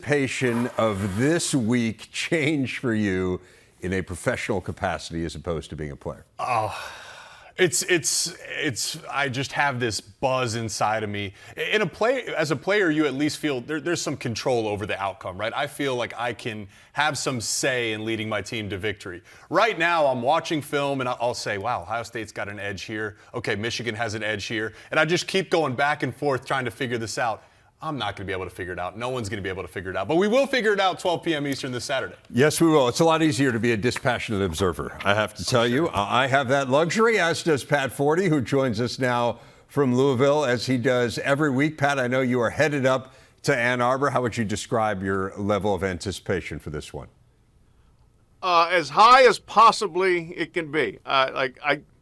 anticipation of this week change for you in a professional capacity as opposed to being a player? I just have this buzz inside of me. As a player, you at least feel there's some control over the outcome, right? I feel like I can have some say in leading my team to victory. Right now, I'm watching film and I'll say, wow, Ohio State's got an edge here. Okay, Michigan has an edge here. And I just keep going back and forth trying to figure this out. I'm not going to be able to figure it out. No one's going to be able to figure it out. But we will figure it out 12 p.m. Eastern this Saturday. Yes, we will. It's a lot easier to be a dispassionate observer, I have to tell you. I have that luxury, as does Pat Forty, who joins us now from Louisville, as he does every week. Pat, I know you are headed up to Ann Arbor. How would you describe your level of anticipation for this one? As high as possibly it can be.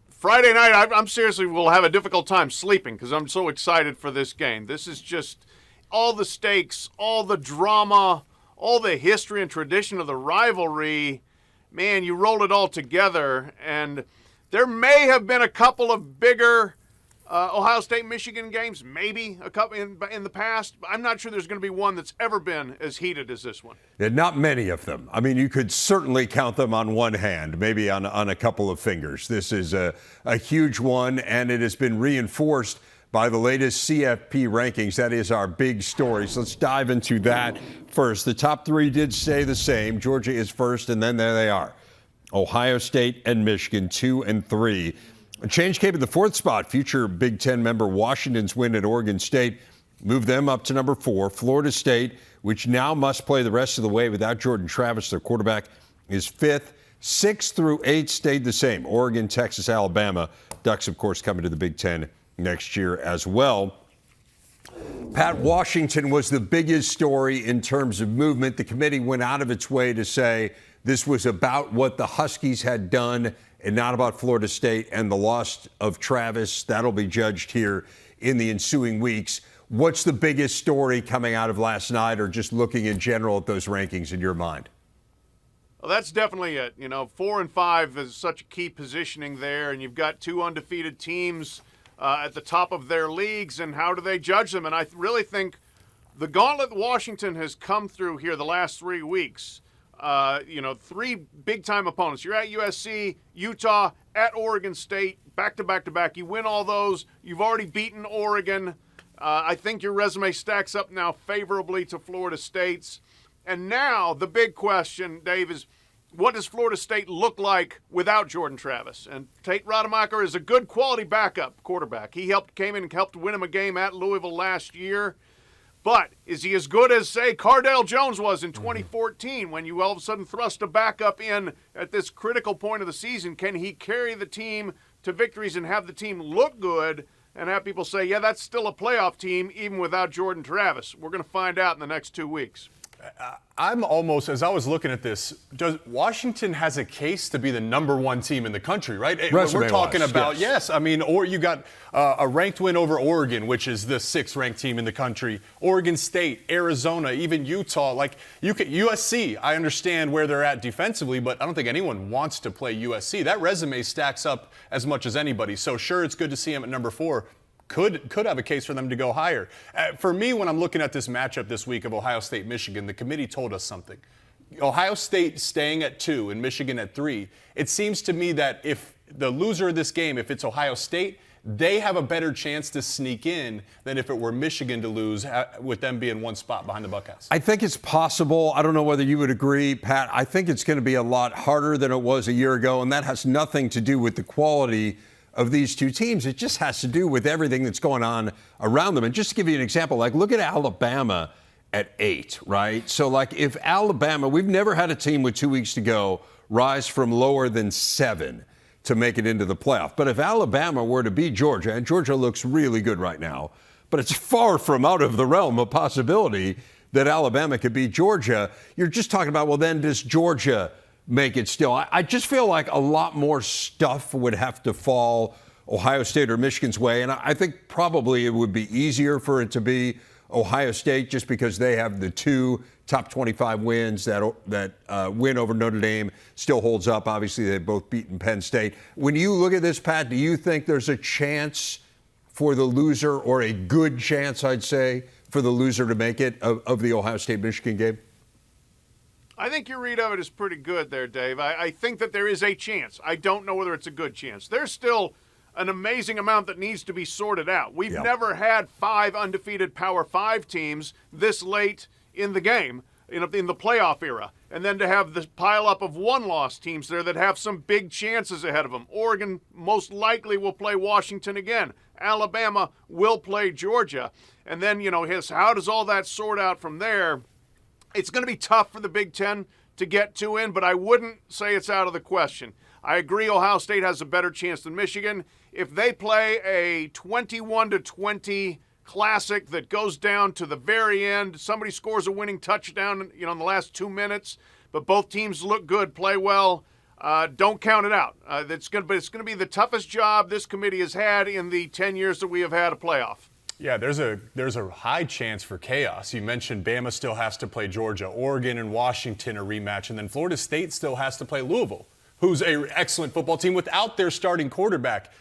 Friday night, I'm seriously will have a difficult time sleeping because I'm so excited for this game. This is just all the stakes, all the drama, all the history and tradition of the rivalry. Man, you roll it all together, and there may have been a couple of bigger Ohio State-Michigan games, maybe a couple in the past. I'm not sure there's going to be one that's ever been as heated as this one. Yeah, not many of them. I mean, you could certainly count them on one hand, maybe on a couple of fingers. This is a huge one, and it has been reinforced by the latest CFP rankings. That is our big story. So let's dive into that first. The top three did stay the same. Georgia is first, and then there they are. Ohio State and Michigan, 2 and 3. A change came in the fourth spot. Future Big Ten member Washington's win at Oregon State moved them up to number 4. Florida State, which now must play the rest of the way without Jordan Travis, their quarterback, is 5th. 6 through 8 stayed the same. Oregon, Texas, Alabama. Ducks, of course, coming to the Big Ten next year as well. Pat, Washington was the biggest story in terms of movement. The committee went out of its way to say this was about what the Huskies had done and not about Florida State and the loss of Travis. That'll be judged here in the ensuing weeks. What's the biggest story coming out of last night, or just looking in general at those rankings in your mind? Well, that's definitely it. 4 and 5 is such a key positioning there, and you've got 2 undefeated teams at the top of their leagues, and how do they judge them? And I really think the gauntlet Washington has come through here the last 3 weeks, 3 big-time opponents. You're at USC, Utah, at Oregon State, back-to-back-to-back. You win all those. You've already beaten Oregon. I think your resume stacks up now favorably to Florida State's. And now the big question, Dave, is what does Florida State look like without Jordan Travis? And Tate Rodemacher is a good quality backup quarterback. He came in and helped win him a game at Louisville last year. But is he as good as, say, Cardale Jones was in 2014 when you all of a sudden thrust a backup in at this critical point of the season? Can he carry the team to victories and have the team look good and have people say, yeah, that's still a playoff team even without Jordan Travis? We're going to find out in the next 2 weeks. I'm almost, as I was looking at this, Washington has a case to be the number 1 team in the country, right? We're talking about, yes. I mean, or you got a ranked win over Oregon, which is the 6th ranked team in the country. Oregon State, Arizona, even Utah. USC, I understand where they're at defensively, but I don't think anyone wants to play USC. That resume stacks up as much as anybody. So sure, it's good to see him at number 4. Could have a case for them to go higher. For me, when I'm looking at this matchup this week of Ohio State-Michigan, the committee told us something. Ohio State staying at 2 and Michigan at 3. It seems to me that if the loser of this game, if it's Ohio State, they have a better chance to sneak in than if it were Michigan to lose, with them being 1 spot behind the Buckeyes. I think it's possible. I don't know whether you would agree, Pat. I think it's going to be a lot harder than it was a year ago, and that has nothing to do with the quality of these 2 teams. It just has to do with everything that's going on around them. And just to give you an example, look at Alabama at 8, right? So, if Alabama, we've never had a team with 2 weeks to go rise from lower than 7 to make it into the playoff. But if Alabama were to beat Georgia, and Georgia looks really good right now, but it's far from out of the realm of possibility that Alabama could beat Georgia, you're just talking about, well, then does Georgia make it still? I just feel like a lot more stuff would have to fall Ohio State or Michigan's way, and I think probably it would be easier for it to be Ohio State just because they have the 2 top 25 wins. That win over Notre Dame still holds up. Obviously, they've both beaten Penn State. When you look at this, Pat, do you think there's a chance for the loser, or a good chance, I'd say, for the loser to make it of the Ohio State-Michigan game? I think your read of it is pretty good there, Dave. I think that there is a chance. I don't know whether it's a good chance. There's still an amazing amount that needs to be sorted out. We've never had 5 undefeated Power 5 teams this late in the game, in the playoff era. And then to have this pile up of 1-loss teams there that have some big chances ahead of them. Oregon most likely will play Washington again. Alabama will play Georgia. And then, how does all that sort out from there? It's going to be tough for the Big Ten to get 2 in, but I wouldn't say it's out of the question. I agree Ohio State has a better chance than Michigan. If they play a 21-20 classic that goes down to the very end, somebody scores a winning touchdown, in the last 2 minutes, but both teams look good, play well, don't count it out. It's going to be the toughest job this committee has had in the 10 years that we have had a playoff. Yeah, there's a high chance for chaos. You mentioned Bama still has to play Georgia, Oregon and Washington a rematch, and then Florida State still has to play Louisville, who's an excellent football team without their starting quarterback.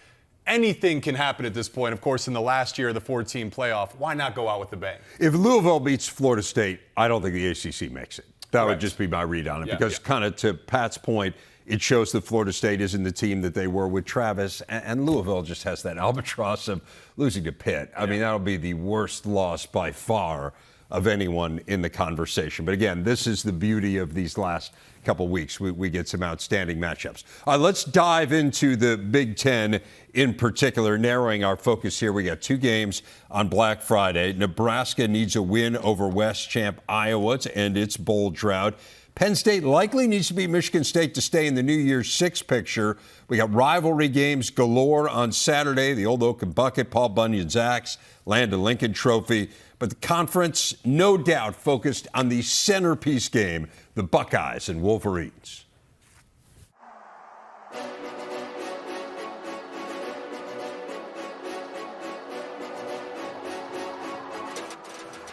Anything can happen at this point. Of course, in the last year of the 4-team playoff, why not go out with the bang? If Louisville beats Florida State, I don't think the ACC makes it. That would just be my read on it, because kind of to Pat's point, it shows that Florida State isn't the team that they were with Travis, and Louisville just has that albatross of losing to Pitt. I mean, that'll be the worst loss by far of anyone in the conversation. But again, this is the beauty of these last couple weeks. We get some outstanding matchups. Let's dive into the Big Ten in particular, narrowing our focus here. We got 2 games on Black Friday. Nebraska needs a win over West champ Iowa to end its bowl drought. Penn State likely needs to beat Michigan State to stay in the New Year's Six picture. We got rivalry games galore on Saturday. The Old Oak and Bucket, Paul Bunyan's Axe, Land of Lincoln Trophy. But the conference, no doubt, focused on the centerpiece game, the Buckeyes and Wolverines.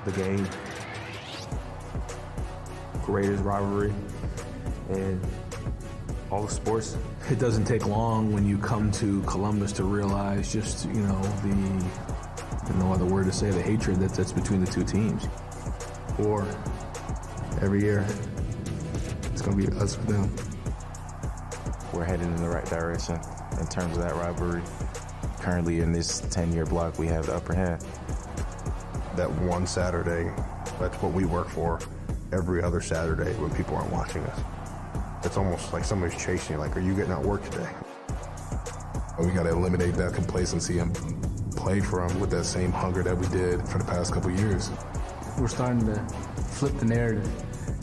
The game, greatest rivalry in all of sports. It doesn't take long when you come to Columbus to realize just, no other word to say, the hatred that's between the 2 teams. Or every year, it's going to be us with them. We're headed in the right direction in terms of that rivalry. Currently in this 10-year block, we have the upper hand. That one Saturday, that's what we work for every other Saturday when people aren't watching us. It's almost like somebody's chasing you, like, are you getting out work today? We got to eliminate that complacency and play for them with that same hunger that we did for the past couple of years. We're starting to flip the narrative.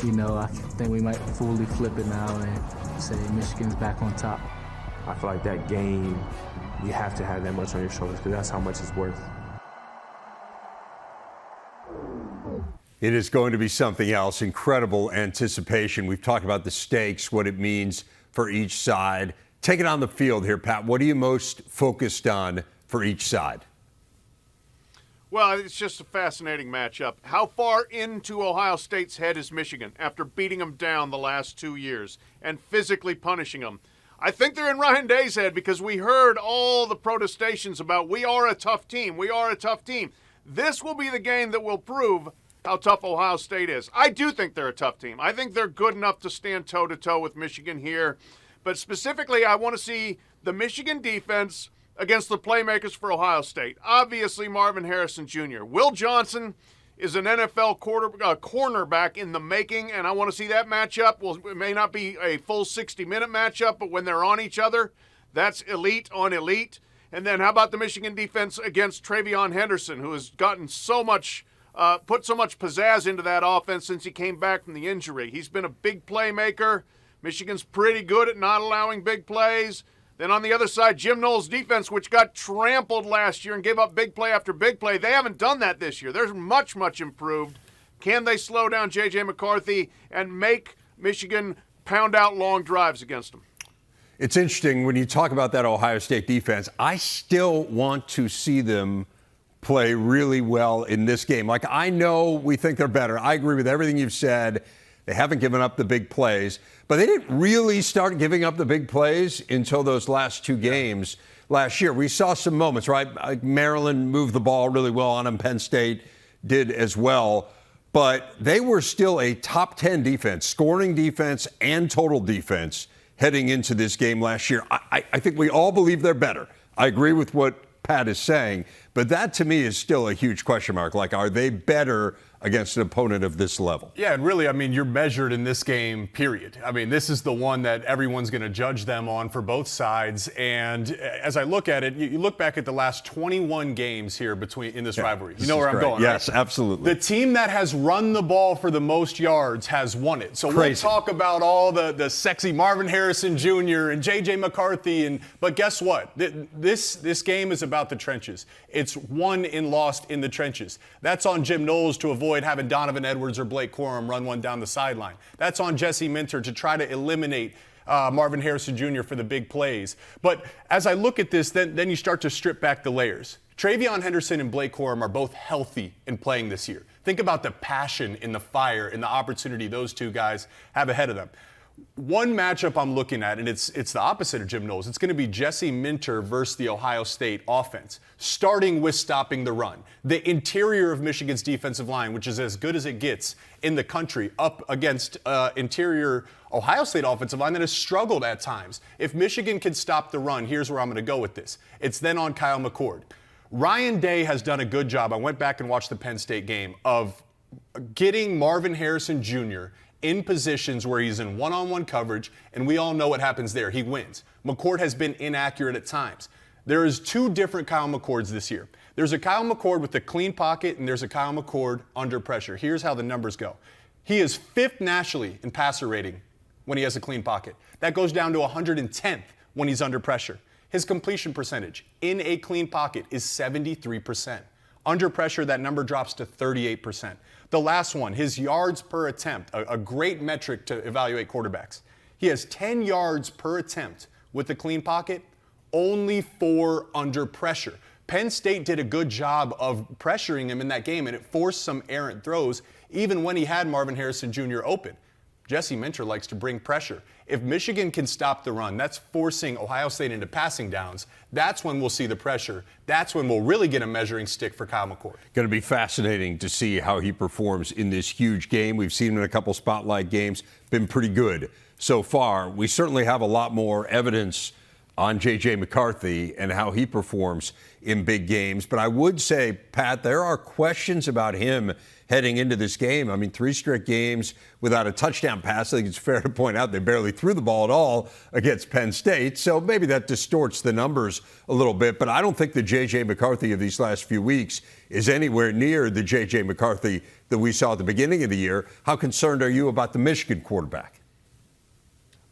I think we might fully flip it now and say Michigan's back on top. I feel like that game, you have to have that much on your shoulders because that's how much it's worth. It is going to be something else. Incredible anticipation. We've talked about the stakes, what it means for each side. Take it on the field here, Pat. What are you most focused on for each side? Well, it's just a fascinating matchup. How far into Ohio State's head is Michigan after beating them down the last 2 years and physically punishing them? I think they're in Ryan Day's head because we heard all the protestations about we are a tough team. We are a tough team. This will be the game that will prove how tough Ohio State is. I do think they're a tough team. I think they're good enough to stand toe-to-toe with Michigan here. But specifically, I want to see the Michigan defense against the playmakers for Ohio State. Obviously, Marvin Harrison Jr. Will Johnson is an NFL cornerback in the making, and I want to see that matchup. Well, it may not be a full 60-minute matchup, but when they're on each other, that's elite on elite. And then how about the Michigan defense against Travion Henderson, who has gotten so much put so much pizzazz into that offense since he came back from the injury. He's been a big playmaker. Michigan's pretty good at not allowing big plays. Then on the other side, Jim Knowles' defense, which got trampled last year and gave up big play after big play, they haven't done that this year. They're much, much improved. Can they slow down J.J. McCarthy and make Michigan pound out long drives against them? It's interesting when you talk about that Ohio State defense. I still want to see them play really well in this game. Like, I know we think they're better. I agree with everything you've said. They haven't given up the big plays, but they didn't really start giving up the big plays until those last 2 games last year. We saw some moments, right? Like Maryland moved the ball really well on them. Penn State did as well. But they were still a top 10 defense, scoring defense and total defense heading into this game last year. I think we all believe they're better. I agree with what Pat is saying, but that to me is still a huge question mark. Like, are they better against an opponent of this level? Yeah, and really, I mean, you're measured in this game, period. I mean, this is the one that everyone's going to judge them on for both sides. And as I look at it, you look back at the last 21 games here in this rivalry. You know where I'm going, Yes, right? absolutely. The team that has run the ball for the most yards has won it. So we'll talk about all the sexy Marvin Harrison Jr. and J.J. McCarthy, but guess what? This game is about the trenches. It's won and lost in the trenches. That's on Jim Knowles to avoid having Donovan Edwards or Blake Corum run one down the sideline. That's on Jesse Minter to try to eliminate Marvin Harrison Jr. for the big plays. But as I look at this, then you start to strip back the layers. Travion Henderson and Blake Corum are both healthy in playing this year. Think about the passion and the fire and the opportunity those two guys have ahead of them. One matchup I'm looking at, and it's the opposite of Jim Knowles. It's going to be Jesse Minter versus the Ohio State offense, starting with stopping the run. The interior of Michigan's defensive line, which is as good as it gets in the country, up against interior Ohio State offensive line that has struggled at times. If Michigan can stop the run, here's where I'm going to go with this. It's then on Kyle McCord. Ryan Day has done a good job. I went back and watched the Penn State game of getting Marvin Harrison Jr. in positions where he's in one-on-one coverage, and we all know what happens there. He wins. McCord has been inaccurate at times. There is two different Kyle McCords this year. There's a Kyle McCord with a clean pocket, and there's a Kyle McCord under pressure. Here's how the numbers go. He is 5th nationally in passer rating when he has a clean pocket. That goes down to 110th when he's under pressure. His completion percentage in a clean pocket is 73%. Under pressure, that number drops to 38%. The last one, his yards per attempt, a great metric to evaluate quarterbacks. He has 10 yards per attempt with the clean pocket, only 4 under pressure. Penn State did a good job of pressuring him in that game, and it forced some errant throws, even when he had Marvin Harrison Jr. open. Jesse Minter likes to bring pressure. If Michigan can stop the run, that's forcing Ohio State into passing downs. That's when we'll see the pressure. That's when we'll really get a measuring stick for Kyle McCord. Going to be fascinating to see how he performs in this huge game. We've seen him in a couple spotlight games. Been pretty good so far. We certainly have a lot more evidence on J.J. McCarthy and how he performs in big games. But I would say, Pat, there are questions about him heading into this game. I mean, 3 straight games without a touchdown pass. I think it's fair to point out they barely threw the ball at all against Penn State. So maybe that distorts the numbers a little bit. But I don't think the J.J. McCarthy of these last few weeks is anywhere near the J.J. McCarthy that we saw at the beginning of the year. How concerned are you about the Michigan quarterback?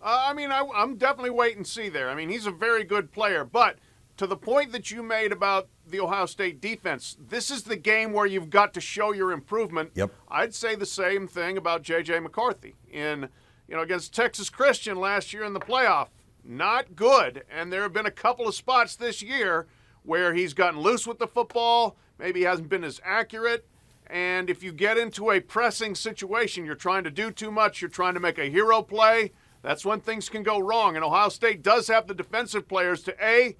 I'm definitely wait and see there. I mean, he's a very good player. But to the point that you made about the Ohio State defense, this is the game where you've got to show your improvement. Yep. I'd say the same thing about J.J. McCarthy against Texas Christian last year in the playoff. Not good. And there have been a couple of spots this year where he's gotten loose with the football. Maybe he hasn't been as accurate. And if you get into a pressing situation, you're trying to do too much, you're trying to make a hero play, that's when things can go wrong. And Ohio State does have the defensive players to,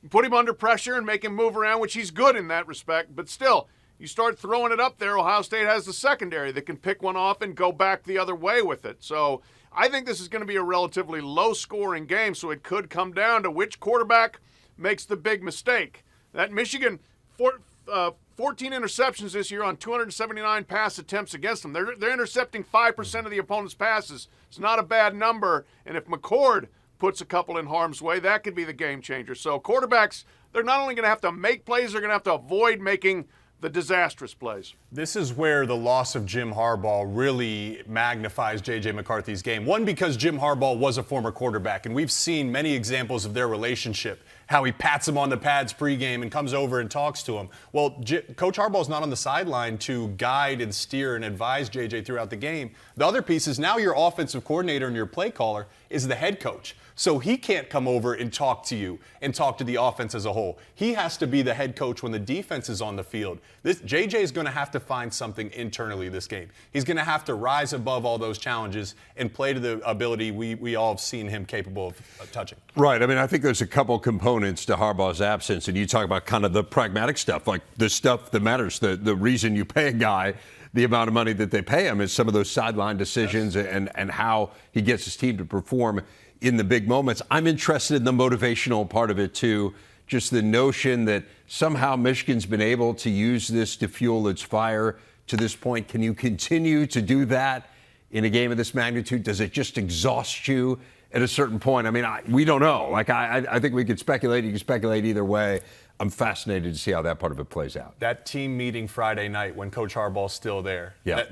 put him under pressure and make him move around, which he's good in that respect. But still, you start throwing it up there, Ohio State has the secondary that can pick one off and go back the other way with it. So I think this is going to be a relatively low-scoring game, so it could come down to which quarterback makes the big mistake. That Michigan, 14 interceptions this year on 279 pass attempts against them. They're intercepting 5% of the opponent's passes. It's not a bad number. And if McCord puts a couple in harm's way, that could be the game changer. So quarterbacks, they're not only going to have to make plays, they're going to have to avoid making the disastrous plays. This is where the loss of Jim Harbaugh really magnifies J.J. McCarthy's game. One, because Jim Harbaugh was a former quarterback, and we've seen many examples of their relationship, how he pats him on the pads pregame and comes over and talks to him. Well, Coach Harbaugh's not on the sideline to guide and steer and advise J.J. throughout the game. The other piece is now your offensive coordinator and your play caller is the head coach. So he can't come over and talk to you and talk to the offense as a whole. He has to be the head coach when the defense is on the field. JJ is going to have to find something internally this game. He's going to have to rise above all those challenges and play to the ability we all have seen him capable of touching. Right. I mean, I think there's a couple components to Harbaugh's absence, and you talk about kind of the pragmatic stuff, like the stuff that matters, the reason you pay a guy the amount of money that they pay him is some of those sideline decisions and how he gets his team to perform in the big moments. I'm interested in the motivational part of it, too. Just the notion that somehow Michigan's been able to use this to fuel its fire to this point. Can you continue to do that in a game of this magnitude? Does it just exhaust you at a certain point? I mean, we don't know. Like, I think we could speculate. You can speculate either way. I'm fascinated to see how that part of it plays out. That team meeting Friday night when Coach Harbaugh's still there. Yeah.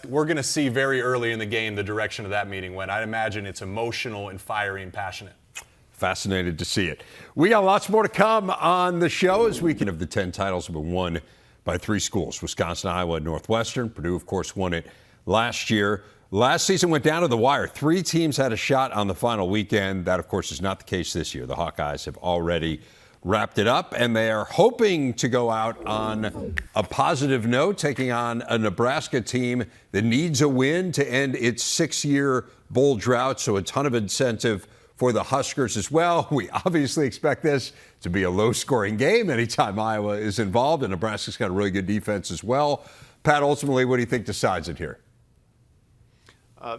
We're gonna see very early in the game the direction of that meeting went. I'd imagine it's emotional and fiery and passionate. Fascinated to see it. We got lots more to come on the show as we can have the 10 titles have been won by 3 schools, Wisconsin, Iowa, and Northwestern. Purdue, of course, won it last year. Last season went down to the wire. 3 teams had a shot on the final weekend. That, of course, is not the case this year. The Hawkeyes have already wrapped it up, and they are hoping to go out on a positive note, taking on a Nebraska team that needs a win to end its 6-year bowl drought, so a ton of incentive for the Huskers as well. We obviously expect this to be a low-scoring game anytime Iowa is involved, and Nebraska's got a really good defense as well. Pat, ultimately, what do you think decides it here?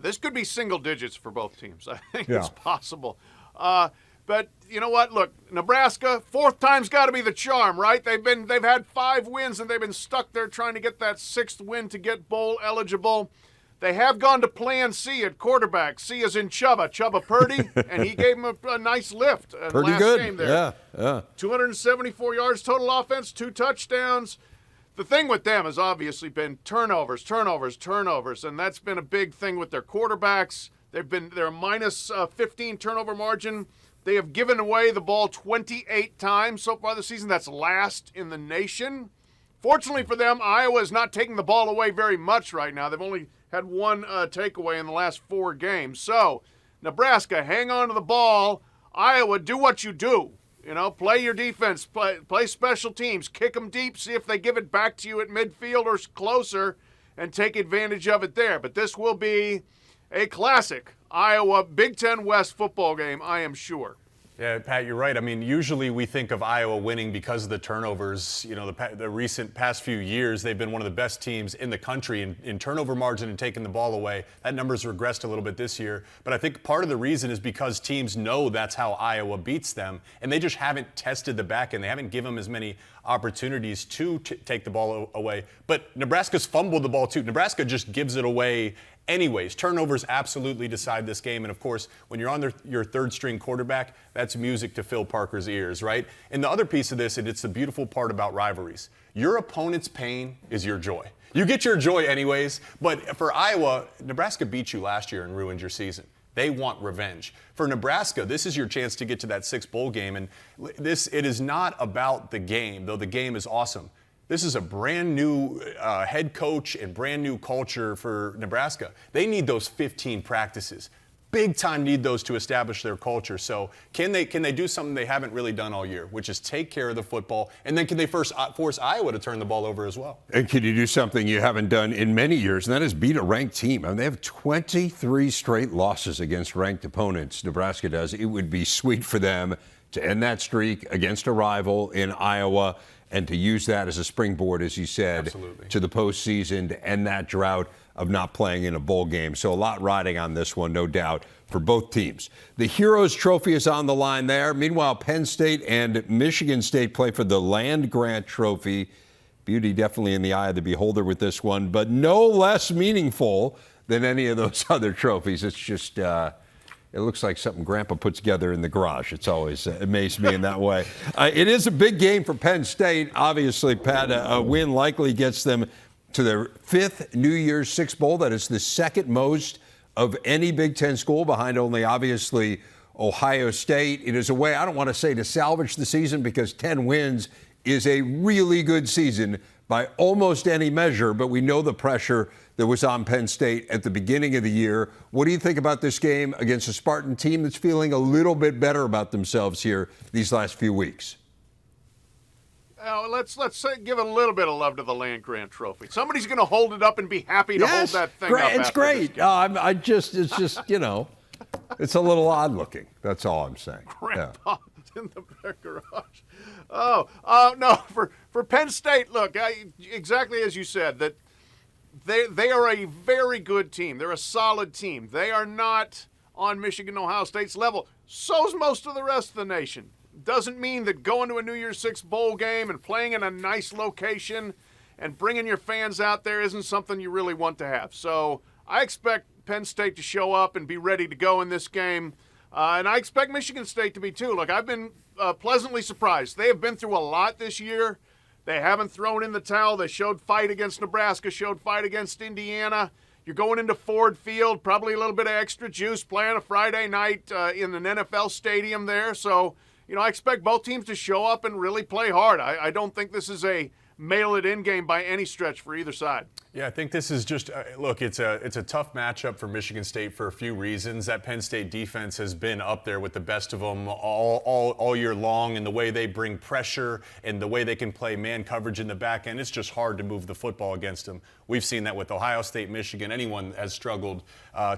This could be single digits for both teams. I think Yeah. it's possible. But you know what? Look, Nebraska, 4th time's got to be the charm, right? They've had 5 wins and they've been stuck there trying to get that 6th win to get bowl eligible. They have gone to Plan C at quarterback. C is in Chubba Purdy, and he gave him a nice lift. Pretty last good. Game there. Yeah. 274 yards total offense, 2 touchdowns. The thing with them has obviously been turnovers, and that's been a big thing with their quarterbacks. They're a minus 15 turnover margin. They have given away the ball 28 times so far this season. That's last in the nation. Fortunately for them, Iowa is not taking the ball away very much right now. They've only had 1 takeaway in the last 4 games. So, Nebraska, hang on to the ball. Iowa, do what you do. You know, play your defense, play special teams, kick them deep, see if they give it back to you at midfield or closer, and take advantage of it there. But this will be a classic Iowa Big Ten West football game, I am sure. Yeah, Pat, you're right. I mean, usually we think of Iowa winning because of the turnovers. You know, the recent past few years, they've been one of the best teams in the country in turnover margin and taking the ball away. That number's regressed a little bit this year. But I think part of the reason is because teams know that's how Iowa beats them, and they just haven't tested the back end. They haven't given them as many opportunities to take the ball away. But Nebraska's fumbled the ball, too. Nebraska just gives it away anyways. Turnovers absolutely decide this game. And, of course, when you're on your third-string quarterback, that's music to Phil Parker's ears, right? And the other piece of this, and it's the beautiful part about rivalries, your opponent's pain is your joy. You get your joy anyways, but for Iowa, Nebraska beat you last year and ruined your season. They want revenge. For Nebraska, this is your chance to get to that 6th bowl game. And it is not about the game, though the game is awesome. This is a brand new head coach and brand new culture for Nebraska. They need those 15 practices. Big time need those to establish their culture. So can they do something they haven't really done all year, which is take care of the football, and then can they first force Iowa to turn the ball over as well? And can you do something you haven't done in many years, and that is beat a ranked team? I mean, they have 23 straight losses against ranked opponents. Nebraska does. It would be sweet for them to end that streak against a rival in Iowa and to use that as a springboard, as you said, Absolutely. to the postseason to end that drought of not playing in a bowl game. So a lot riding on this one, no doubt, for both teams. The Heroes Trophy is on the line there. Meanwhile, Penn State and Michigan State play for the Land Grant Trophy. Beauty definitely in the eye of the beholder with this one, but no less meaningful than any of those other trophies. It's just... it looks like something Grandpa put together in the garage. It's always amazed me in that way. It is a big game for Penn State. Obviously, Pat, a win likely gets them to their 5th New Year's Six Bowl. That is the 2nd most of any Big Ten school, behind only, obviously, Ohio State. It is a way, I don't want to say to salvage the season, because 10 wins is a really good season by almost any measure, but we know the pressure that was on Penn State at the beginning of the year. What do you think about this game against a Spartan team that's feeling a little bit better about themselves here these last few weeks? let's give a little bit of love to the Land Grant Trophy. Somebody's going to hold it up and be happy to hold that thing up. It's great. It's just it's a little odd looking. That's all I'm saying. Grandpa's in the back garage. No, for Penn State, look, exactly as you said, that they are a very good team. They're a solid team. They are not on Michigan, Ohio State's level. So's most of the rest of the nation. Doesn't mean that going to a New Year's Six bowl game and playing in a nice location and bringing your fans out there isn't something you really want to have. So I expect Penn State to show up and be ready to go in this game. And I expect Michigan State to be too. Look, I've been pleasantly surprised. They have been through a lot this year. They haven't thrown in the towel. They showed fight against Nebraska, showed fight against Indiana. You're going into Ford Field, probably a little bit of extra juice playing a Friday night in an NFL stadium there. So, I expect both teams to show up and really play hard. I don't think this is a mail-it-in game by any stretch for either side. Yeah, I think this is just look. It's a tough matchup for Michigan State for a few reasons. That Penn State defense has been up there with the best of them all year long, and the way they bring pressure and the way they can play man coverage in the back end, it's just hard to move the football against them. We've seen that with Ohio State, Michigan. Anyone has struggled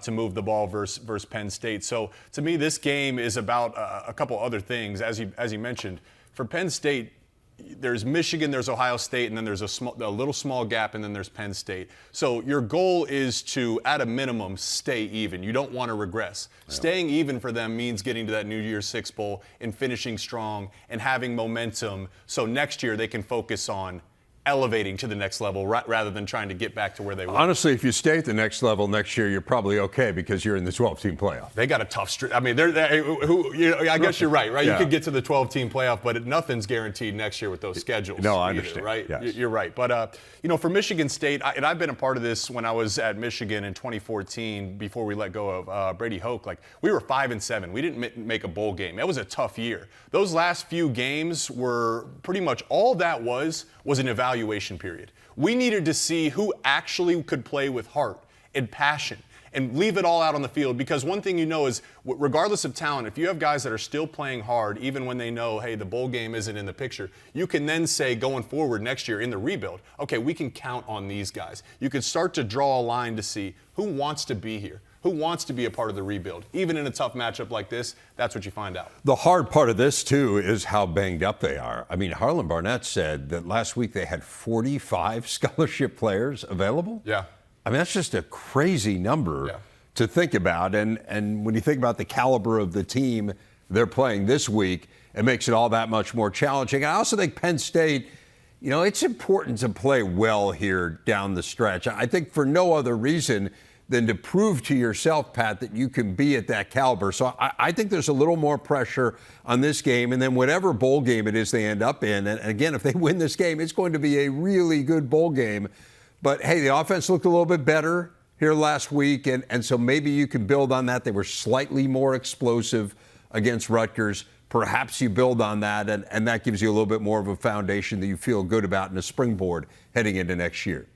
to move the ball versus Penn State. So to me, this game is about a couple other things, as you mentioned. For Penn State, there's Michigan, there's Ohio State, and then there's a little small gap, and then there's Penn State. So your goal is to, at a minimum, stay even. You don't want to regress. Yeah. Staying even for them means getting to that New Year's Six bowl and finishing strong and having momentum so next year they can focus on elevating to the next level rather than trying to get back to where they were. Honestly, if you stay at the next level next year, you're probably okay because you're in the 12-team playoff. They got a tough streak. I mean, I guess you're right? Yeah. You could get to the 12-team playoff, but nothing's guaranteed next year with those schedules. No, I understand. Either, right? Yes. You're right. But, for Michigan State, and I've been a part of this when I was at Michigan in 2014 before we let go of Brady Hoke. Like, we were 5-7. We didn't make a bowl game. It was a tough year. Those last few games were pretty much all that was an evaluation period. We needed to see who actually could play with heart and passion and leave it all out on the field, because one thing is, regardless of talent, if you have guys that are still playing hard, even when they know, hey, the bowl game isn't in the picture, you can then say going forward next year in the rebuild, okay, we can count on these guys. You can start to draw a line to see who wants to be here. Who wants to be a part of the rebuild? Even in a tough matchup like this, that's what you find out. The hard part of this, too, is how banged up they are. I mean, Harlan Barnett said that last week they had 45 scholarship players available. Yeah. I mean, that's just a crazy number to think about. And when you think about the caliber of the team they're playing this week, it makes it all that much more challenging. I also think Penn State, it's important to play well here down the stretch. I think for no other reason than to prove to yourself, Pat, that you can be at that caliber. So I think there's a little more pressure on this game, and then whatever bowl game it is they end up in, and again, if they win this game, it's going to be a really good bowl game. But, hey, the offense looked a little bit better here last week, and so maybe you can build on that. They were slightly more explosive against Rutgers. Perhaps you build on that, and that gives you a little bit more of a foundation that you feel good about in a springboard heading into next year.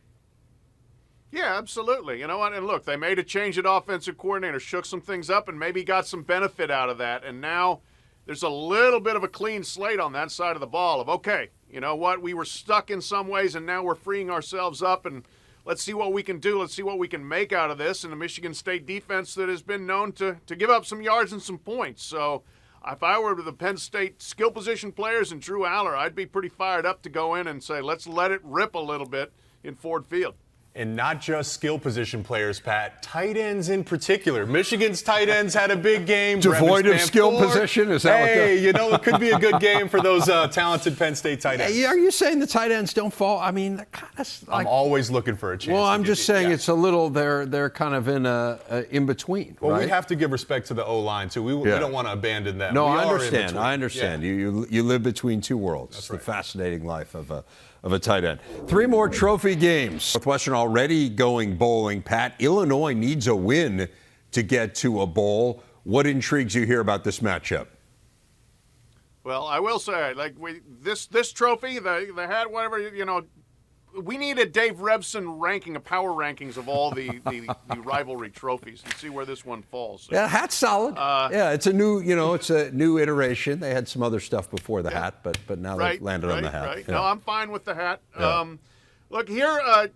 Yeah, absolutely. And look, they made a change at offensive coordinator, shook some things up, and maybe got some benefit out of that. And now there's a little bit of a clean slate on that side of the ball of, okay, you know what, we were stuck in some ways, and now we're freeing ourselves up, and let's see what we can do. Let's see what we can make out of this in a Michigan State defense that has been known to give up some yards and some points. So if I were the Penn State skill position players and Drew Aller, I'd be pretty fired up to go in and say, let's let it rip a little bit in Ford Field. And not just skill position players, Pat. Tight ends in particular. Michigan's tight ends had a big game. Devoid of skill position? Is that it could be a good game for those talented Penn State tight ends. Are you saying the tight ends don't fall? I mean, kind of like, I'm always looking for a chance. Well, I'm just saying it's a little, they're kind of in between. Well, right? we have to give respect to the O-line, too. We don't want to abandon them. No, I understand. Yeah. You live between two worlds. That's the fascinating life of a tight end. 3 more trophy games. Northwestern already going bowling. Pat, Illinois needs a win to get to a bowl. What intrigues you here about this matchup? Well, I will say, this trophy, the hat, whatever, we need a Dave Revson ranking, a power rankings of all the rivalry trophies, and see where this one falls. Yeah, hat's solid. Yeah, it's a new, it's a new iteration. They had some other stuff before the hat, but now they've landed on the hat. Right. Yeah. No, I'm fine with the hat. Yeah. Look here.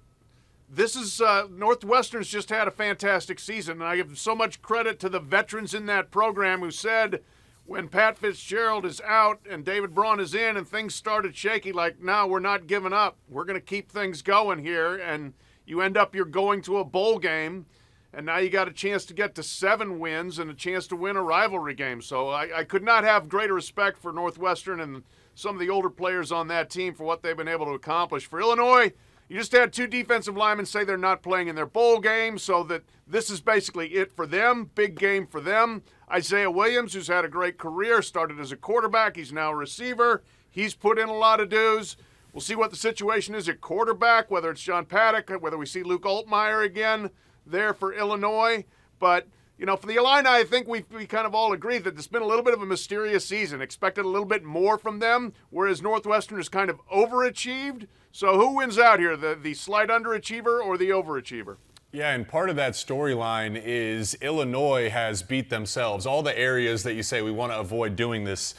This is Northwestern's just had a fantastic season, and I give so much credit to the veterans in that program who said when Pat Fitzgerald is out and David Braun is in and things started shaky, like, no, we're not giving up. We're going to keep things going here, and you end up you're going to a bowl game, and now you got a chance to get to 7 wins and a chance to win a rivalry game. So I could not have greater respect for Northwestern and some of the older players on that team for what they've been able to accomplish. For Illinois, you just had 2 defensive linemen say they're not playing in their bowl game, so that this is basically it for them, big game for them. Isaiah Williams, who's had a great career, started as a quarterback. He's now a receiver. He's put in a lot of dues. We'll see what the situation is at quarterback, whether it's John Paddock, whether we see Luke Altmaier again there for Illinois. But, for the Illini, I think we kind of all agree that it's been a little bit of a mysterious season. Expected a little bit more from them, whereas Northwestern has kind of overachieved. So who wins out here, the slight underachiever or the overachiever? Yeah, and part of that storyline is Illinois has beat themselves. All the areas that you say we want to avoid doing this,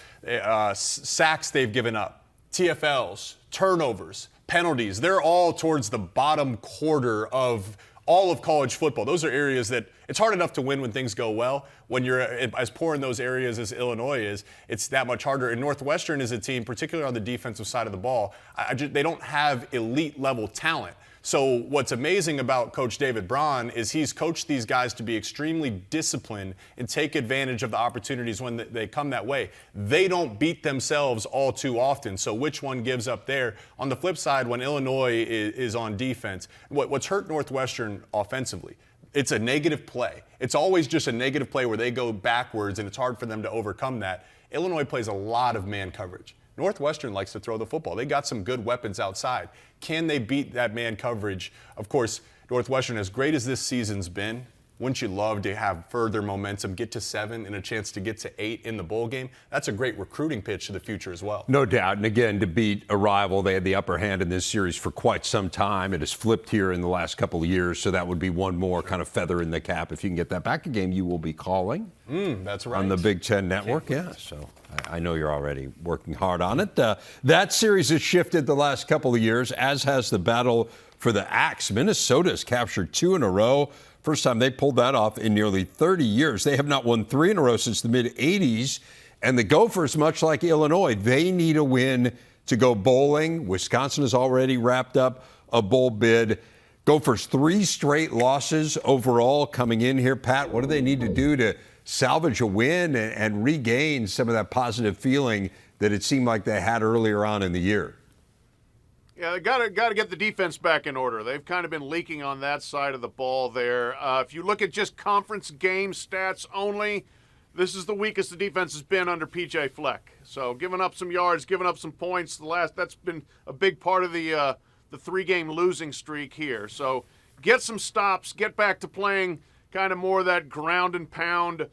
sacks they've given up, TFLs, turnovers, penalties, they're all towards the bottom quarter of all of college football. Those are areas that it's hard enough to win when things go well. When you're as poor in those areas as Illinois is, it's that much harder. And Northwestern is a team, particularly on the defensive side of the ball, they don't have elite level talent. So what's amazing about Coach David Braun is he's coached these guys to be extremely disciplined and take advantage of the opportunities when they come that way. They don't beat themselves all too often. So which one gives up there? On the flip side, when Illinois is on defense, what's hurt Northwestern offensively? It's a negative play. It's always just a negative play where they go backwards, and it's hard for them to overcome that. Illinois plays a lot of man coverage. Northwestern likes to throw the football. They got some good weapons outside. Can they beat that man coverage? Of course, Northwestern, as great as this season's been, wouldn't you love to have further momentum, get to 7 and a chance to get to 8 in the bowl game? That's a great recruiting pitch to the future as well. No doubt. And again, to beat a rival, they had the upper hand in this series for quite some time. It has flipped here in the last couple of years, so that would be one more kind of feather in the cap. If you can get that back, a game you will be calling. That's right. On the Big Ten Network, yeah. So I know you're already working hard on it. That series has shifted the last couple of years, as has the battle for the Axe. Minnesota's captured 2 in a row. First time they pulled that off in nearly 30 years. They have not won 3 in a row since the mid-'80s. And the Gophers, much like Illinois, they need a win to go bowling. Wisconsin has already wrapped up a bowl bid. Gophers 3 straight losses overall coming in here. Pat, what do they need to do to salvage a win and regain some of that positive feeling that it seemed like they had earlier on in the year? Yeah, they got to get the defense back in order. They've kind of been leaking on that side of the ball there. If you look at just conference game stats only, this is the weakest the defense has been under P.J. Fleck. So giving up some yards, giving up some points, that's been a big part of the 3-game losing streak here. So get some stops, get back to playing kind of more of that ground and pound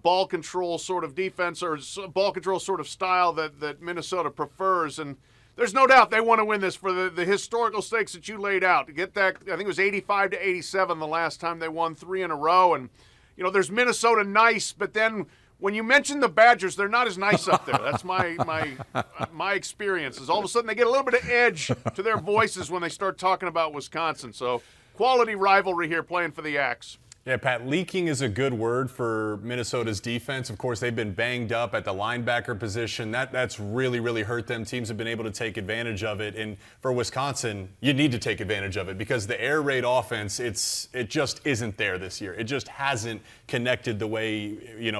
ball control sort of defense or ball control sort of style that Minnesota prefers. And there's no doubt they want to win this for the historical stakes that you laid out. To get that, I think it was 85-87 the last time they won 3 in a row. And, there's Minnesota nice, but then when you mention the Badgers, they're not as nice up there. That's my experience. Is all of a sudden they get a little bit of edge to their voices when they start talking about Wisconsin. So quality rivalry here playing for the Axe. Yeah, Pat, leaking is a good word for Minnesota's defense. Of course, they've been banged up at the linebacker position. That's really, really hurt them. Teams have been able to take advantage of it. And for Wisconsin, you need to take advantage of it because the air raid offense, it just isn't there this year. It just hasn't connected the way,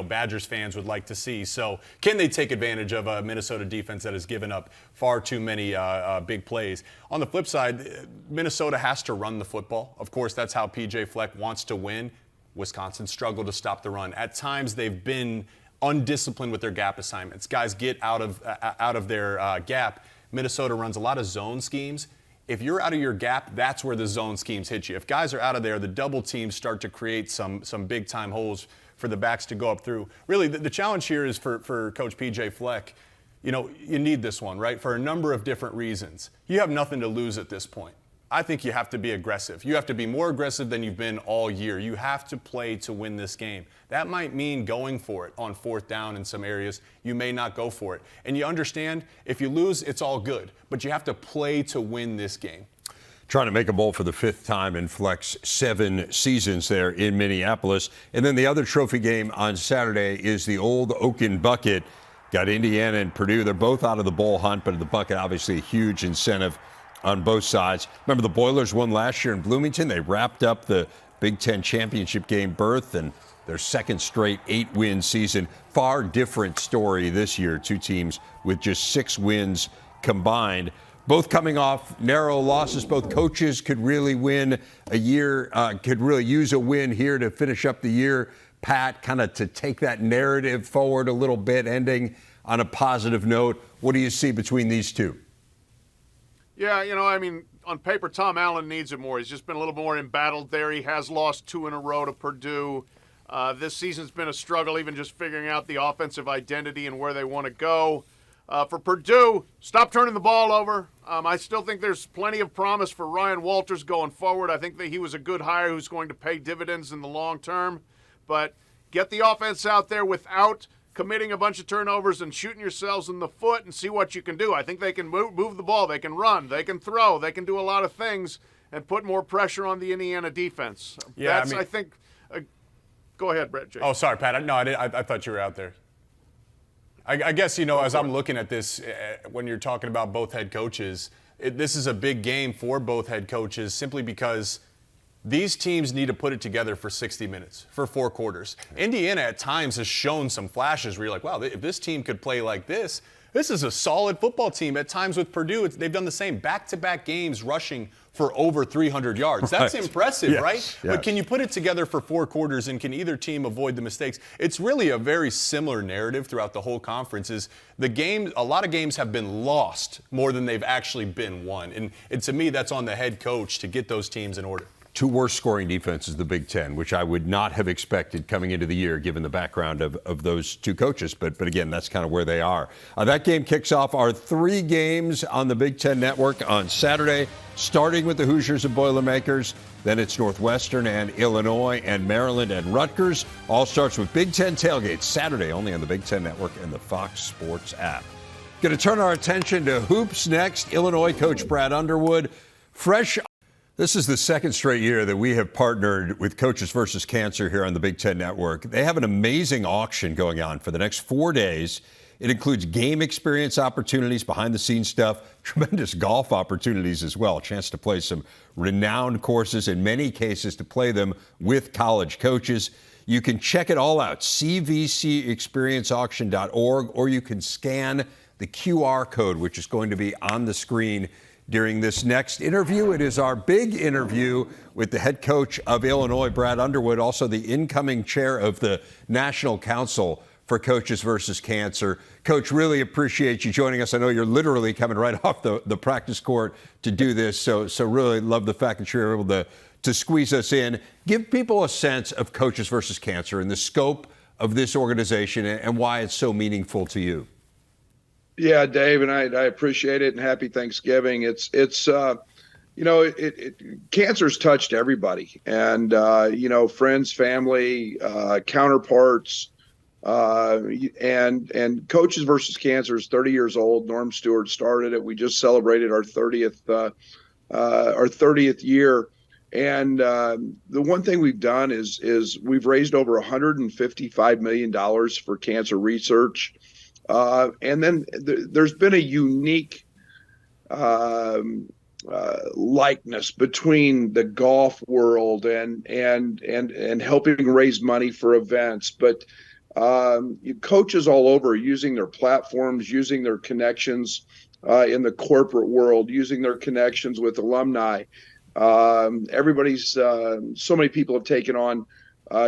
Badgers fans would like to see. So can they take advantage of a Minnesota defense that has given up far too many big plays? On the flip side, Minnesota has to run the football. Of course, that's how P.J. Fleck wants to win. Wisconsin struggled to stop the run. At times, they've been undisciplined with their gap assignments. Guys get out of their gap. Minnesota runs a lot of zone schemes. If you're out of your gap, that's where the zone schemes hit you. If guys are out of there, the double teams start to create some big-time holes for the backs to go up through. Really, the challenge here is for Coach P.J. Fleck. you need this one, right, for a number of different reasons. You have nothing to lose at this point. I think you have to be aggressive. You have to be more aggressive than you've been all year. You have to play to win this game. That might mean going for it on fourth down in some areas. You may not go for it. And you understand, if you lose, it's all good. But you have to play to win this game. Trying to make a bowl for the fifth time in Fleck's 7 seasons there in Minneapolis. And then the other trophy game on Saturday is the Old Oaken Bucket. Got Indiana and Purdue. They're both out of the bowl hunt, but the bucket, obviously a huge incentive on both sides. Remember, the Boilers won last year in Bloomington. They wrapped up the Big Ten championship game berth and their second straight 8-win season. Far different story this year. 2 teams with just 6 wins combined. Both coming off narrow losses. Both coaches could really win a year, could really use a win here to finish up the year. Pat, kind of to take that narrative forward a little bit, ending on a positive note. What do you see between these two? Yeah, on paper, Tom Allen needs it more. He's just been a little more embattled there. He has lost 2 in a row to Purdue. This season's been a struggle, even just figuring out the offensive identity and where they want to go. For Purdue, stop turning the ball over. I still think there's plenty of promise for Ryan Walters going forward. I think that he was a good hire who's going to pay dividends in the long term. But get the offense out there without committing a bunch of turnovers and shooting yourselves in the foot and see what you can do. I think they can move the ball. They can run. They can throw. They can do a lot of things and put more pressure on the Indiana defense. Yeah, I think go ahead, Brett. Jake. Oh, sorry, Pat. No, I thought you were out there. I guess, as I'm looking at this, when you're talking about both head coaches, this is a big game for both head coaches simply because these teams need to put it together for 60 minutes, for 4 quarters. Indiana at times has shown some flashes where you're like, wow, if this team could play like this is a solid football team. At times with Purdue, they've done the same back-to-back games rushing for over 300 yards. That's impressive, yes, right? Yes. But can you put it together for 4 quarters, and can either team avoid the mistakes? It's really a very similar narrative throughout the whole conference. Is the game? A lot of games have been lost more than they've actually been won. And to me, that's on the head coach to get those teams in order. 2 worst scoring defenses in the Big Ten, which I would not have expected coming into the year given the background of those 2 coaches. But again, that's kind of where they are. That game kicks off our 3 games on the Big Ten Network on Saturday, starting with the Hoosiers and Boilermakers. Then it's Northwestern and Illinois and Maryland and Rutgers. All starts with Big Ten Tailgate Saturday only on the Big Ten Network and the Fox Sports app. Going to turn our attention to hoops next. Illinois coach Brad Underwood, fresh. This is the second straight year that we have partnered with Coaches vs. Cancer here on the Big Ten Network. They have an amazing auction going on for the next 4 days. It includes game experience opportunities, behind-the-scenes stuff, tremendous golf opportunities as well, a chance to play some renowned courses, in many cases to play them with college coaches. You can check it all out, cvcexperienceauction.org, or you can scan the QR code, which is going to be on the screen during this next interview. It is our big interview with the head coach of Illinois, Brad Underwood, also the incoming chair of the National Council for Coaches vs. Cancer. Coach, really appreciate you joining us. I know you're literally coming right off the practice court to do this, so really love the fact that you're able to squeeze us in. Give people a sense of Coaches vs. Cancer and the scope of this organization and why it's so meaningful to you. Yeah, Dave, and I appreciate it, and happy Thanksgiving. Cancer's touched everybody, and friends, family, counterparts, and Coaches vs. Cancer is 30 years old. Norm Stewart started it. We just celebrated our 30th year, and the one thing we've done is we've raised over $155 million for cancer research. And then there's been a unique likeness between the golf world and helping raise money for events. But coaches all over using their platforms, using their connections in the corporate world, using their connections with alumni. Everybody's so many people have taken on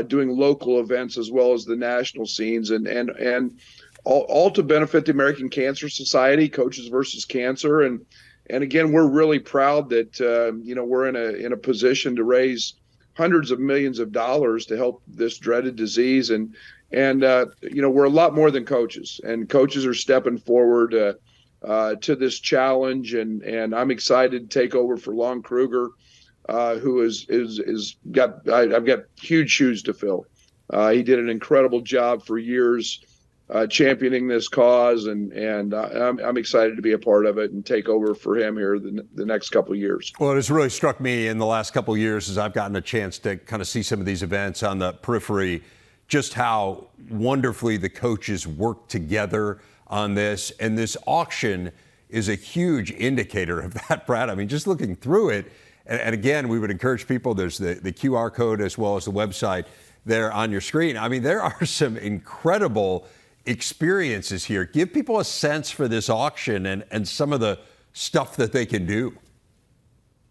doing local events as well as the national scenes, and all to benefit the American Cancer Society, Coaches vs. Cancer, and again, we're really proud that we're in a position to raise hundreds of millions of dollars to help this dreaded disease. And we're a lot more than coaches, and coaches are stepping forward to this challenge. And I'm excited to take over for Lon Kruger, who I've got huge shoes to fill. He did an incredible job for years championing this cause, and I'm excited to be a part of it and take over for him here the next couple of years. Well, it has really struck me in the last couple of years as I've gotten a chance to kind of see some of these events on the periphery, just how wonderfully the coaches work together on this. And this auction is a huge indicator of that, Brad. I mean, just looking through it, and again, we would encourage people, there's the QR code as well as the website there on your screen. I mean, there are some incredible experiences here. Give people a sense for this auction and some of the stuff that they can do.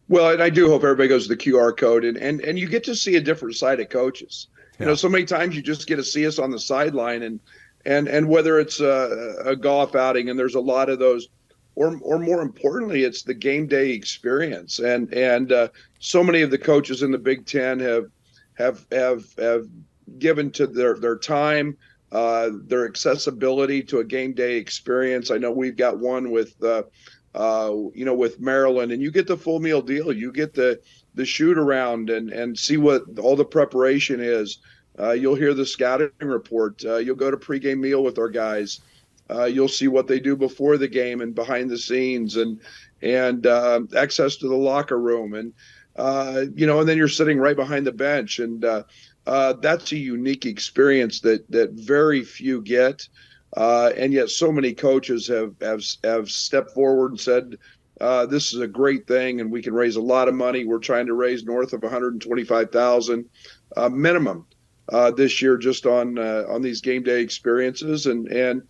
Well, and I do hope everybody goes to the QR code and you get to see a different side of coaches. Yeah. You know, so many times you just get to see us on the sideline and whether it's a golf outing, and there's a lot of those, or more importantly, it's the game day experience. And so many of the coaches in the Big Ten have given to their time, their accessibility to a game day experience. I know we've got one with with Maryland, and you get the full meal deal. You get the shoot around and see what all the preparation is. You'll hear the scouting report. You'll go to pregame meal with our guys. You'll see what they do before the game and behind the scenes, and access to the locker room, and then you're sitting right behind the bench, and that's a unique experience that very few get, and yet so many coaches have stepped forward and said, this is a great thing, and we can raise a lot of money. We're trying to raise north of $125,000 minimum this year just on these game day experiences, and then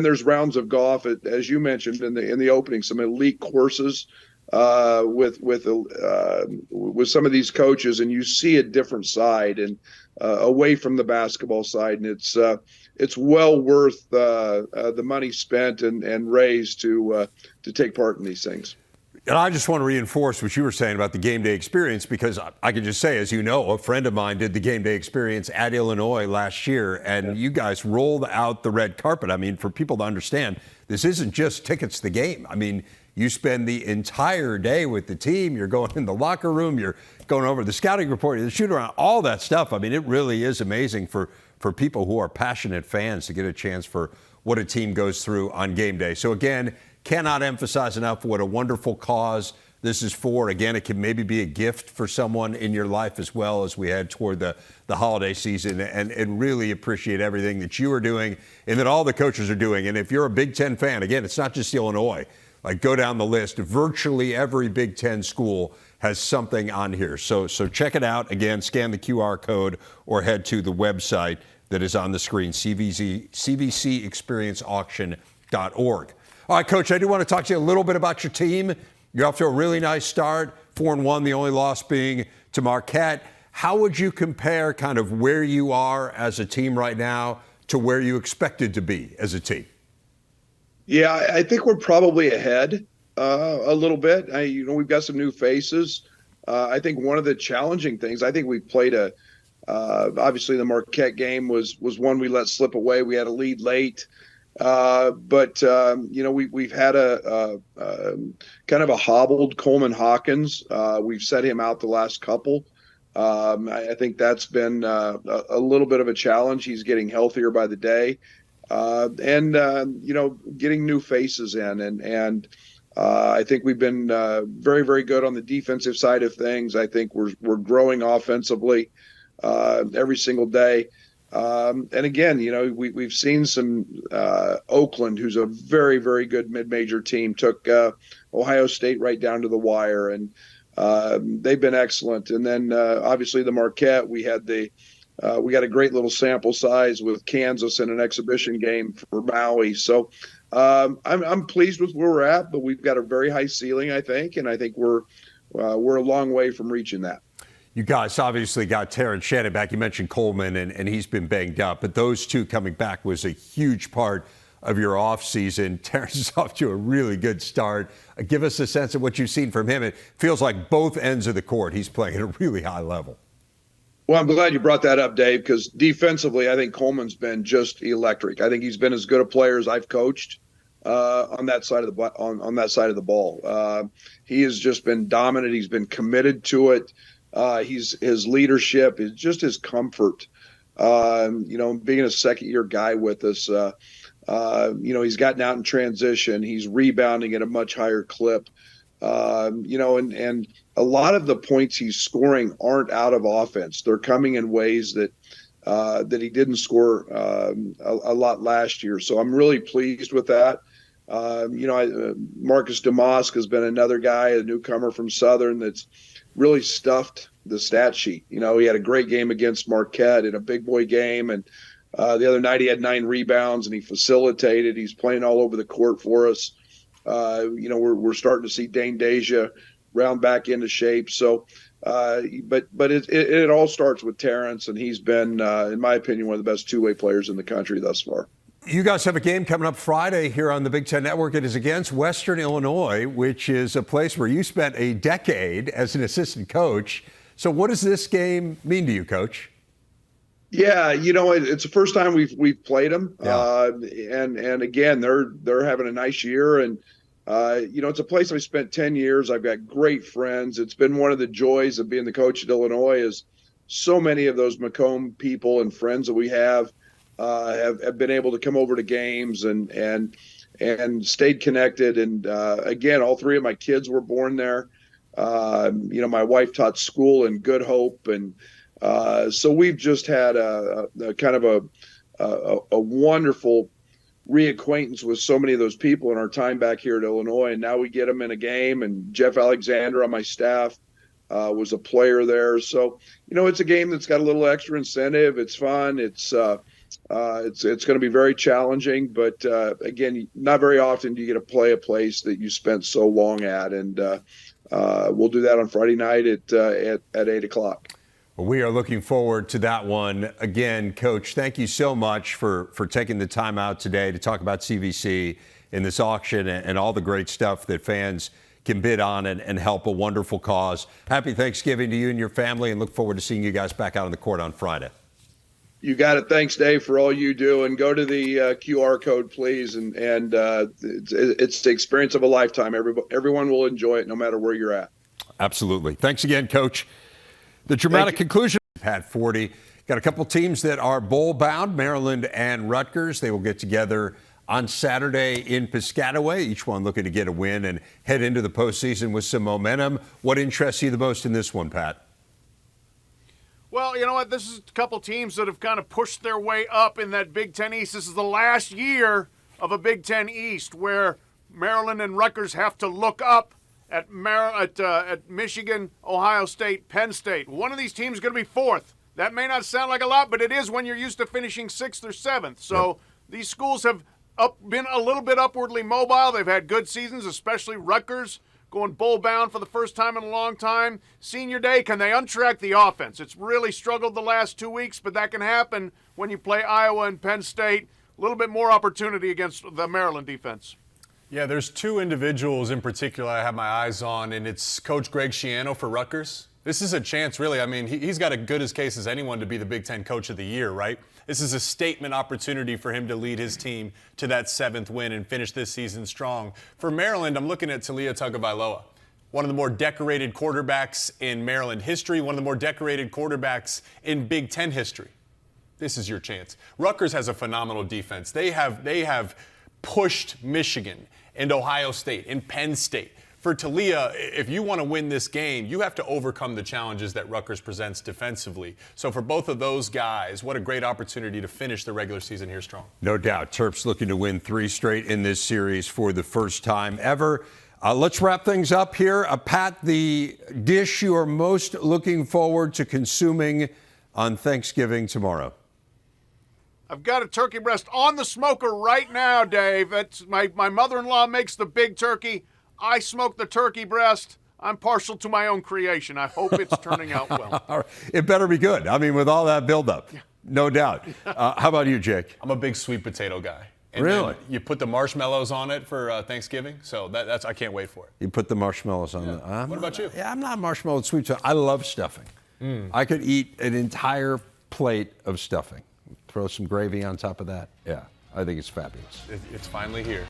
there's rounds of golf, as you mentioned in the opening, some elite courses with some of these coaches, and you see a different side and away from the basketball side, and it's well worth the money spent and raised to take part in these things. And I just want to reinforce what you were saying about the game day experience, because I can just say, as you know, a friend of mine did the game day experience at Illinois last year, and you guys rolled out the red carpet. I mean, for people to understand, this isn't just tickets to the game. I mean, you spend the entire day with the team. You're going in the locker room. You're going over the scouting report, the shoot around, all that stuff. I mean, it really is amazing for people who are passionate fans to get a chance for what a team goes through on game day. So again, cannot emphasize enough what a wonderful cause this is for. Again, it can maybe be a gift for someone in your life as well as we head toward the holiday season, and really appreciate everything that you are doing and that all the coaches are doing. And if you're a Big Ten fan, again, it's not just Illinois. Like, go down the list. Virtually every Big Ten school has something on here. So check it out. Again, scan the QR code or head to the website that is on the screen, cvcexperienceauction.org. All right, Coach, I do want to talk to you a little bit about your team. You're off to a really nice start, 4-1, the only loss being to Marquette. How would you compare kind of where you are as a team right now to where you expected to be as a team? Yeah, I think we're probably ahead a little bit. We've got some new faces. I think one of the challenging things, I think we played obviously the Marquette game was one we let slip away. We had a lead late. But we've had a kind of a hobbled Coleman Hawkins. We've set him out the last couple. I think that's been a little bit of a challenge. He's getting healthier by the day, and getting new faces in. And I think we've been very, very good on the defensive side of things. I think we're growing offensively every single day. And again, we've seen some Oakland, who's a very, very good mid-major team, took Ohio State right down to the wire, and they've been excellent. And then obviously the Marquette, we got a great little sample size with Kansas in an exhibition game for Maui. So I'm pleased with where we're at, but we've got a very high ceiling, I think, and I think we're a long way from reaching that. You guys obviously got Terrence Shannon back. You mentioned Coleman, and he's been banged up. But those two coming back was a huge part of your offseason. Terrence is off to a really good start. Give us a sense of what you've seen from him. It feels like both ends of the court he's playing at a really high level. Well, I'm glad you brought that up, Dave, because defensively, I think Coleman's been just electric. I think he's been as good a player as I've coached on that side of the on that side of the ball. He has just been dominant. He's been committed to it. His leadership is just his comfort. Being a second-year guy with us, he's gotten out in transition. He's rebounding at a much higher clip. And a lot of the points he's scoring aren't out of offense. They're coming in ways that he didn't score a lot last year. So I'm really pleased with that. Marcus DeMosk has been another guy, a newcomer from Southern, that's really stuffed the stat sheet. He had a great game against Marquette in a big boy game, and the other night he had 9 rebounds and he facilitated. He's playing all over the court for us. We're starting to see Dane Deja round back into shape. So, but it all starts with Terrence, and he's been, in my opinion, one of the best two-way players in the country thus far. You guys have a game coming up Friday here on the Big Ten Network. It is against Western Illinois, which is a place where you spent a decade as an assistant coach. So what does this game mean to you, Coach? Yeah, it's the first time we've played them, yeah. And again, they're having a nice year, and it's a place I've spent 10 years. I've got great friends. It's been one of the joys of being the coach at Illinois is so many of those Macomb people and friends that we have been able to come over to games and stayed connected. And again, all 3 of my kids were born there. My wife taught school in Good Hope, and so we've just had a kind of a wonderful reacquaintance with so many of those people in our time back here at Illinois. And now we get them in a game, and Jeff Alexander on my staff was a player there. So, it's a game that's got a little extra incentive. It's fun. It's going to be very challenging, but again, not very often do you get to play a place that you spent so long at. And we'll do that on Friday night at 8:00. Well, we are looking forward to that one. Again, Coach, thank you so much for taking the time out today to talk about CVC in this auction and all the great stuff that fans can bid on and help a wonderful cause. Happy Thanksgiving to you and your family, and look forward to seeing you guys back out on the court on Friday. You got it. Thanks, Dave, for all you do. And go to the QR code, please. And it's the experience of a lifetime. Everyone will enjoy it no matter where you're at. Absolutely. Thanks again, Coach. The dramatic conclusion at 40. Got a couple teams that are bowl bound, Maryland and Rutgers. They will get together on Saturday in Piscataway, each one looking to get a win and head into the postseason with some momentum. What interests you the most in this one, Pat? Well, you know what? This is a couple teams that have kind of pushed their way up in that Big Ten East. This is the last year of a Big Ten East where Maryland and Rutgers have to look up at Michigan, Ohio State, Penn State. One of these teams is going to be 4th. That may not sound like a lot, but it is when you're used to finishing 6th or 7th. So these schools have been a little bit upwardly mobile. They've had good seasons, especially Rutgers, going bowl bound for the first time in a long time. Senior day, can they untrack the offense? It's really struggled the last 2 weeks, but that can happen when you play Iowa and Penn State. A little bit more opportunity against the Maryland defense. Yeah, there's 2 individuals in particular I have my eyes on, and it's Coach Greg Schiano for Rutgers. This is a chance, really. I mean, he's got as good a case as anyone to be the Big Ten Coach of the Year, right? This is a statement opportunity for him to lead his team to that 7th win and finish this season strong. For Maryland, I'm looking at Talia Tagovailoa, one of the more decorated quarterbacks in Maryland history, one of the more decorated quarterbacks in Big Ten history. This is your chance. Rutgers has a phenomenal defense. They have pushed Michigan and Ohio State and Penn State. For Talia, if you want to win this game, you have to overcome the challenges that Rutgers presents defensively. So for both of those guys, what a great opportunity to finish the regular season here strong. No doubt. Terps looking to win 3 straight in this series for the first time ever. Let's wrap things up here. Pat, the dish you are most looking forward to consuming on Thanksgiving tomorrow? I've got a turkey breast on the smoker right now, Dave. That's my mother-in-law makes the big turkey. I smoke the turkey breast. I'm partial to my own creation. I hope it's turning out well. All right. It better be good. I mean, with all that buildup, no doubt. How about you, Jake? I'm a big sweet potato guy. And really? You put the marshmallows on it for Thanksgiving, so that's I can't wait for it. You put the marshmallows on it. What about you? Yeah, I'm not a marshmallow sweet potato. I love stuffing. I could eat an entire plate of stuffing. Throw some gravy on top of that. Yeah, I think it's fabulous. It's finally here.